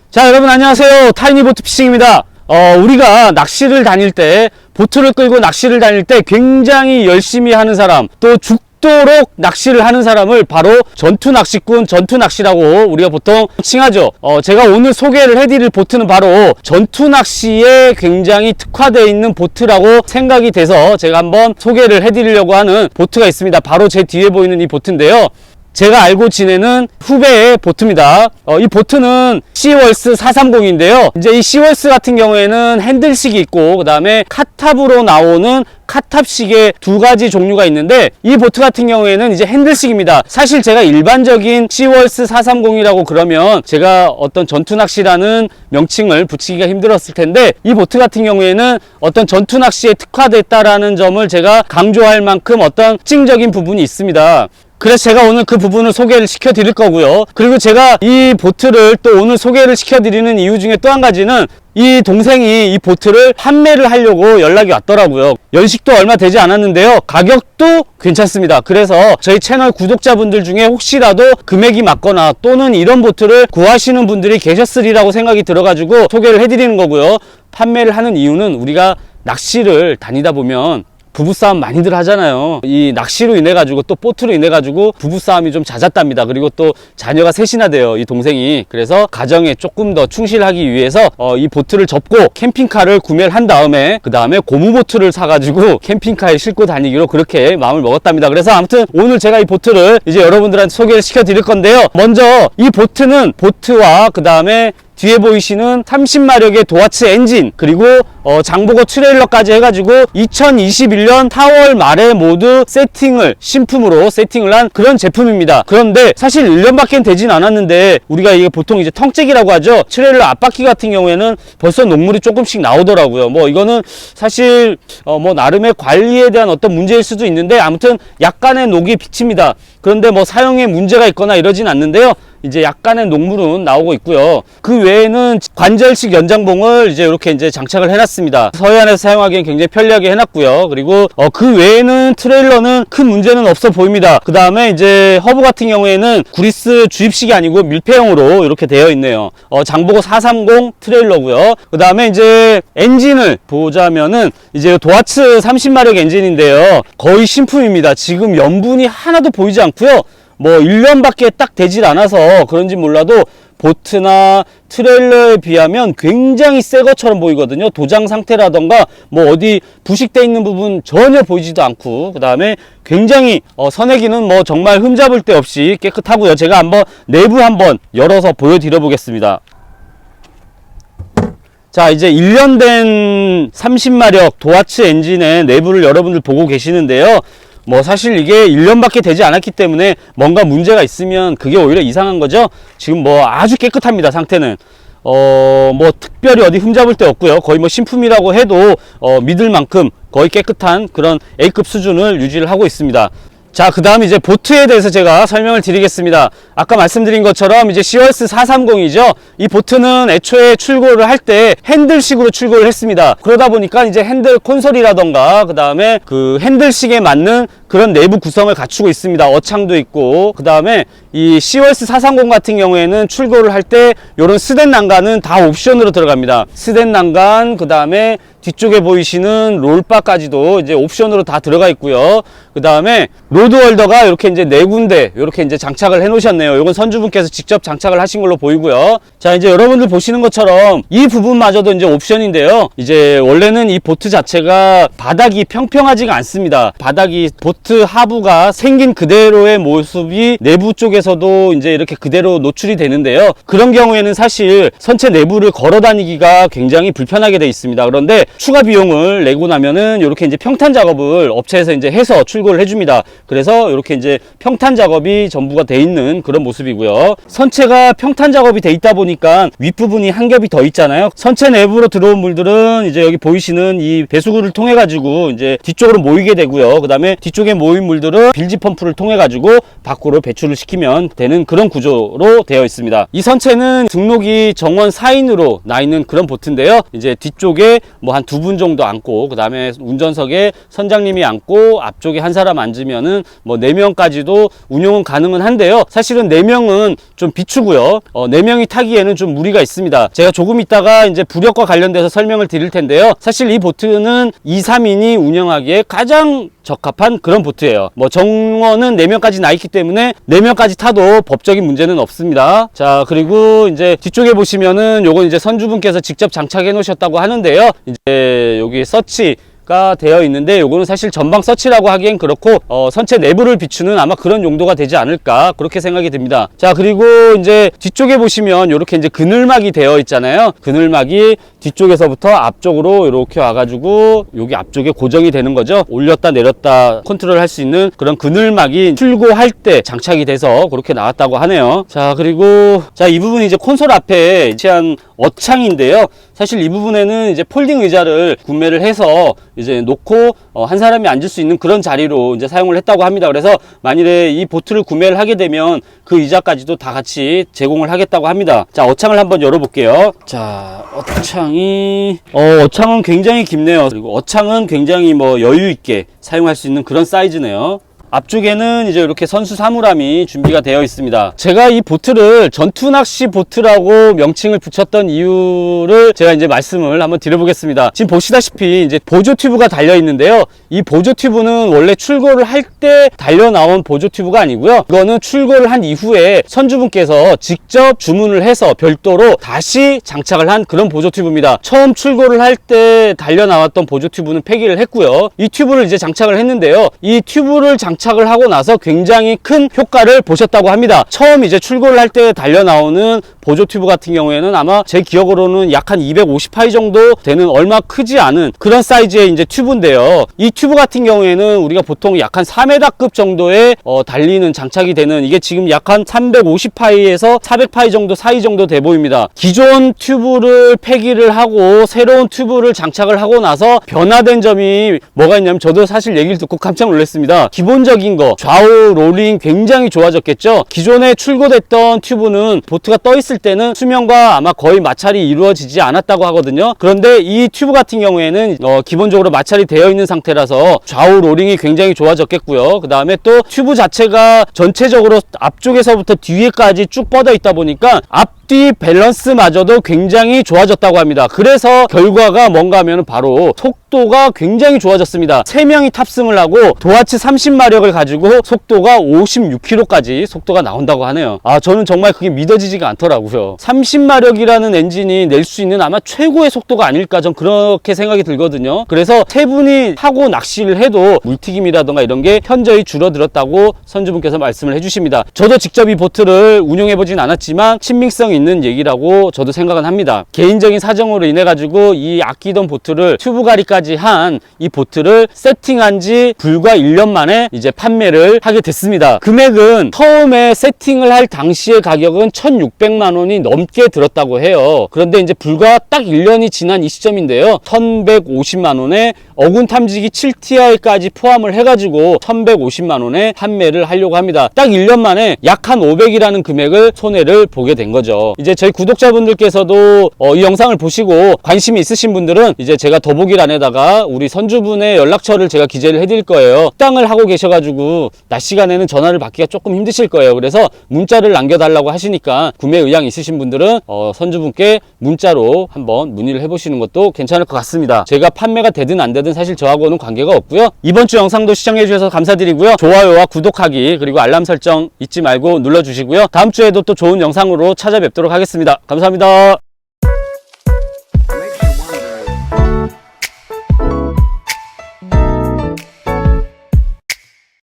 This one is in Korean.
자, 여러분 안녕하세요. 타이니보트 피싱입니다. 우리가 낚시를 다닐 때, 보트를 끌고 낚시를 다닐 때 굉장히 열심히 하는 사람, 또 죽도록 낚시를 하는 사람을 바로 전투 낚시꾼, 전투 낚시라고 우리가 보통 칭하죠. 제가 오늘 소개를 해드릴 보트는 바로 전투 낚시에 굉장히 특화되어 있는 보트라고 생각이 돼서 제가 한번 소개를 해드리려고 하는 보트가 있습니다. 바로 제 뒤에 보이는 이 보트인데요. 제가 알고 지내는 후배의 보트입니다. 이 보트는 시월스 430인데요. 이제 이 시월스 같은 경우에는 핸들식이 있고, 그 다음에 카탑으로 나오는 카탑식의 두 가지 종류가 있는데, 이 보트 같은 경우에는 이제 핸들식입니다. 사실 제가 일반적인 시월스 430이라고 그러면 제가 어떤 전투낚시라는 명칭을 붙이기가 힘들었을 텐데, 이 보트 같은 경우에는 어떤 전투낚시에 특화됐다라는 점을 제가 강조할 만큼 어떤 특징적인 부분이 있습니다. 그래서 제가 오늘 그 부분을 소개를 시켜 드릴 거고요. 그리고 제가 이 보트를 또 오늘 소개를 시켜 드리는 이유 중에 또 한 가지는, 이 동생이 이 보트를 판매를 하려고 연락이 왔더라고요. 연식도 얼마 되지 않았는데요, 가격도 괜찮습니다. 그래서 저희 채널 구독자분들 중에 혹시라도 금액이 맞거나 또는 이런 보트를 구하시는 분들이 계셨으리라고 생각이 들어가지고 소개를 해드리는 거고요. 판매를 하는 이유는, 우리가 낚시를 다니다 보면 부부싸움 많이들 하잖아요. 이 낚시로 인해 가지고, 또 보트로 인해 가지고 부부싸움이 좀 잦았답니다. 그리고 또 자녀가 셋이나 돼요, 이 동생이. 그래서 가정에 조금 더 충실하기 위해서 이 보트를 접고 캠핑카를 구매를 한 다음에, 그 다음에 고무보트를 사가지고 캠핑카에 싣고 다니기로 그렇게 마음을 먹었답니다. 그래서 아무튼 오늘 제가 이 보트를 이제 여러분들한테 소개를 시켜 드릴 건데요. 먼저 이 보트는, 보트와 그 다음에 뒤에 보이시는 30마력의 도아츠 엔진, 그리고 장보고 트레일러까지 해가지고 2021년 4월 말에 모두 신품으로 세팅을 한 그런 제품입니다. 그런데 사실 1년밖에 되진 않았는데, 우리가 이게 보통 이제 텅잭이라고 하죠. 트레일러 앞바퀴 같은 경우에는 벌써 녹물이 조금씩 나오더라고요. 뭐 이거는 사실 뭐 나름의 관리에 대한 어떤 문제일 수도 있는데, 아무튼 약간의 녹이 비칩니다. 그런데 뭐 사용에 문제가 있거나 이러진 않는데요. 이제 약간의 녹물은 나오고 있고요. 그 외에는 관절식 연장봉을 이제 이렇게 이제 장착을 해놨습니다. 서해안에서 사용하기엔 굉장히 편리하게 해놨고요. 그리고 그 외에는 트레일러는 큰 문제는 없어 보입니다. 그 다음에 이제 허브 같은 경우에는 구리스 주입식이 아니고 밀폐형으로 이렇게 되어 있네요. 장보고 430 트레일러고요. 그 다음에 이제 엔진을 보자면은 이제 도아츠 30마력 엔진인데요. 거의 신품입니다. 지금 염분이 하나도 보이지 않고요. 뭐 1년밖에 딱 되질 않아서 그런지 몰라도 보트나 트레일러에 비하면 굉장히 새 것처럼 보이거든요. 도장 상태라던가 뭐 어디 부식돼 있는 부분 전혀 보이지도 않고, 그 다음에 굉장히 선내기는 뭐 정말 흠잡을 데 없이 깨끗하고요. 제가 한번 내부 한번 열어서 보여드려 보겠습니다. 자, 이제 1년 된 30마력 도아츠 엔진의 내부를 여러분들 보고 계시는데요. 뭐 사실 이게 1년밖에 되지 않았기 때문에 뭔가 문제가 있으면 그게 오히려 이상한 거죠. 지금 뭐 아주 깨끗합니다, 상태는. 뭐 특별히 어디 흠잡을 데 없고요. 거의 뭐 신품이라고 해도 믿을 만큼 거의 깨끗한 그런 A급 수준을 유지를 하고 있습니다. 자, 그 다음 이제 보트에 대해서 제가 설명을 드리겠습니다. 아까 말씀드린 것처럼 이제 시월스 430이죠. 이 보트는 애초에 출고를 할 때 핸들식으로 출고를 했습니다. 그러다 보니까 이제 핸들 콘솔이라던가, 그 다음에 그 핸들식에 맞는 그런 내부 구성을 갖추고 있습니다. 어창도 있고, 그 다음에 이 시월스 430 같은 경우에는 출고를 할 때 요런 스댄 난간은 다 옵션으로 들어갑니다. 스댄 난간, 그 다음에 뒤쪽에 보이시는 롤바까지도 이제 옵션으로 다 들어가 있고요. 그 다음에 로드홀더가 이렇게 이제 4군데 이렇게 이제 장착을 해 놓으셨네요. 이건 선주분께서 직접 장착을 하신 걸로 보이고요. 자, 이제 여러분들 보시는 것처럼 이 부분마저도 이제 옵션인데요. 이제 원래는 이 보트 자체가 바닥이 평평하지가 않습니다. 바닥이 보트 하부가 생긴 그대로의 모습이 내부 쪽에서도 이제 이렇게 그대로 노출이 되는데요. 그런 경우에는 사실 선체 내부를 걸어 다니기가 굉장히 불편하게 되어 있습니다. 그런데 추가 비용을 내고 나면은 이렇게 이제 평탄 작업을 업체에서 이제 해서 출고를 해줍니다. 그래서 이렇게 이제 평탄 작업이 전부가 돼 있는 그런 모습이고요. 선체가 평탄 작업이 돼 있다 보니까 윗부분이 한 겹이 더 있잖아요. 선체 내부로 들어온 물들은 이제 여기 보이시는 이 배수구를 통해 가지고 이제 뒤쪽으로 모이게 되고요. 그 다음에 뒤쪽에 모인 물들은 빌지 펌프를 통해 가지고 밖으로 배출을 시키면 되는 그런 구조로 되어 있습니다. 이 선체는 등록이 정원 4인으로 나 있는 그런 보트인데요. 이제 뒤쪽에 뭐 한 두 분 정도 앉고, 그 다음에 운전석에 선장님이 앉고 앞쪽에 한 사람 앉으면은 뭐 4명까지도 운용은 가능은 한데요. 사실은 4명은 좀 비추고요. 4명이 타기에는 좀 무리가 있습니다. 제가 조금 있다가 이제 부력과 관련돼서 설명을 드릴 텐데요. 사실 이 보트는 2, 3인이 운영하기에 가장 적합한 그런 보트예요. 뭐 정원은 4명까지 나 있기 때문에 4명까지 타도 법적인 문제는 없습니다. 자, 그리고 이제 뒤쪽에 보시면은 요건 이제 선주분께서 직접 장착해 놓으셨다고 하는데요. 이제 여기 서치가 되어 있는데 요거는 사실 전방 서치라고 하기엔 그렇고 선체 내부를 비추는 아마 그런 용도가 되지 않을까 그렇게 생각이 듭니다. 자, 그리고 이제 뒤쪽에 보시면 요렇게 이제 그늘막이 되어 있잖아요. 그늘막이 뒤쪽에서부터 앞쪽으로 이렇게 와가지고 여기 앞쪽에 고정이 되는 거죠. 올렸다 내렸다 컨트롤 할 수 있는 그런 그늘막이 출고할 때 장착이 돼서 그렇게 나왔다고 하네요. 자, 그리고 자, 이 부분이 이제 콘솔 앞에 위치한 어창인데요. 사실 이 부분에는 이제 폴딩 의자를 구매를 해서 이제 놓고 한 사람이 앉을 수 있는 그런 자리로 이제 사용을 했다고 합니다. 그래서 만일에 이 보트를 구매를 하게 되면 그 의자까지도 다 같이 제공을 하겠다고 합니다. 자, 어창을 한번 열어볼게요. 자, 어창은 굉장히 깊네요. 그리고 어창은 굉장히 뭐 여유 있게 사용할 수 있는 그런 사이즈네요. 앞쪽에는 이제 이렇게 선수 사물함이 준비가 되어 있습니다. 제가 이 보트를 전투낚시 보트라고 명칭을 붙였던 이유를 제가 이제 말씀을 한번 드려보겠습니다. 지금 보시다시피 이제 보조 튜브가 달려 있는데요. 이 보조 튜브는 원래 출고를 할 때 달려 나온 보조 튜브가 아니고요. 이거는 출고를 한 이후에 선주분께서 직접 주문을 해서 별도로 다시 장착을 한 그런 보조 튜브입니다. 처음 출고를 할 때 달려 나왔던 보조 튜브는 폐기를 했고요. 이 튜브를 이제 장착을 했는데요. 이 튜브를 장착을 하고 나서 굉장히 큰 효과를 보셨다고 합니다. 처음 이제 출고를 할 때 달려 나오는 보조 튜브 같은 경우에는 아마 제 기억으로는 약 한 250파이 정도 되는 얼마 크지 않은 그런 사이즈의 이제 튜브인데요. 이 튜브 같은 경우에는 우리가 보통 약 한 4m급 정도의 달리는 장착이 되는, 이게 지금 약 한 350파이에서 400파이 정도 사이 정도 돼 보입니다. 기존 튜브를 폐기를 하고 새로운 튜브를 장착을 하고 나서 변화된 점이 뭐가 있냐면, 저도 사실 얘기를 듣고 깜짝 놀랐습니다. 기본적인 거, 좌우 롤링 굉장히 좋아졌겠죠. 기존에 출고됐던 튜브는 보트가 떠 있을 때는 수명과 아마 거의 마찰이 이루어지지 않았다고 하거든요. 그런데 이 튜브 같은 경우에는 기본적으로 마찰이 되어 있는 상태라서 좌우 롤링이 굉장히 좋아졌겠고요. 그 다음에 또 튜브 자체가 전체적으로 앞쪽에서부터 뒤에까지 쭉 뻗어 있다 보니까 앞뒤 밸런스마저도 굉장히 좋아졌다고 합니다. 그래서 결과가 뭔가 하면 바로 속도가 굉장히 좋아졌습니다. 3명이 탑승을 하고 도하치 30마력을 가지고 속도가 56km까지 속도가 나온다고 하네요. 저는 정말 그게 믿어지지가 않더라고요. 30마력이라는 엔진이 낼 수 있는 아마 최고의 속도가 아닐까, 전 그렇게 생각이 들거든요. 그래서 3분이 타고 낚시를 해도 물튀김이라던가 이런 게 현저히 줄어들었다고 선주분께서 말씀을 해주십니다. 저도 직접 이 보트를 운용해보진 않았지만 친밀성 있는 얘기라고 저도 생각은 합니다. 개인적인 사정으로 인해 가지고 이 아끼던 보트를 튜브가리까지 한 이 보트를 세팅한 지 불과 1년 만에 이제 판매를 하게 됐습니다. 금액은 처음에 세팅을 할 당시의 가격은 1,600만 원이 넘게 들었다고 해요. 그런데 이제 불과 딱 1년이 지난 이 시점인데요. 1,150만 원에 어군 탐지기 7TI까지 포함을 해가지고 1,150만 원에 판매를 하려고 합니다. 딱 1년 만에 약 한 500이라는 금액을 손해를 보게 된 거죠. 이제 저희 구독자분들께서도 이 영상을 보시고 관심이 있으신 분들은 이제 제가 더보기란에다가 우리 선주분의 연락처를 제가 기재를 해드릴 거예요. 식당을 하고 계셔가지고 낮 시간에는 전화를 받기가 조금 힘드실 거예요. 그래서 문자를 남겨달라고 하시니까 구매 의향 있으신 분들은 선주분께 문자로 한번 문의를 해보시는 것도 괜찮을 것 같습니다. 제가 판매가 되든 안 되든 사실 저하고는 관계가 없고요. 이번 주 영상도 시청해주셔서 감사드리고요. 좋아요와 구독하기 그리고 알람 설정 잊지 말고 눌러주시고요. 다음 주에도 또 좋은 영상으로 찾아뵙도록 하겠습니다. 감사합니다.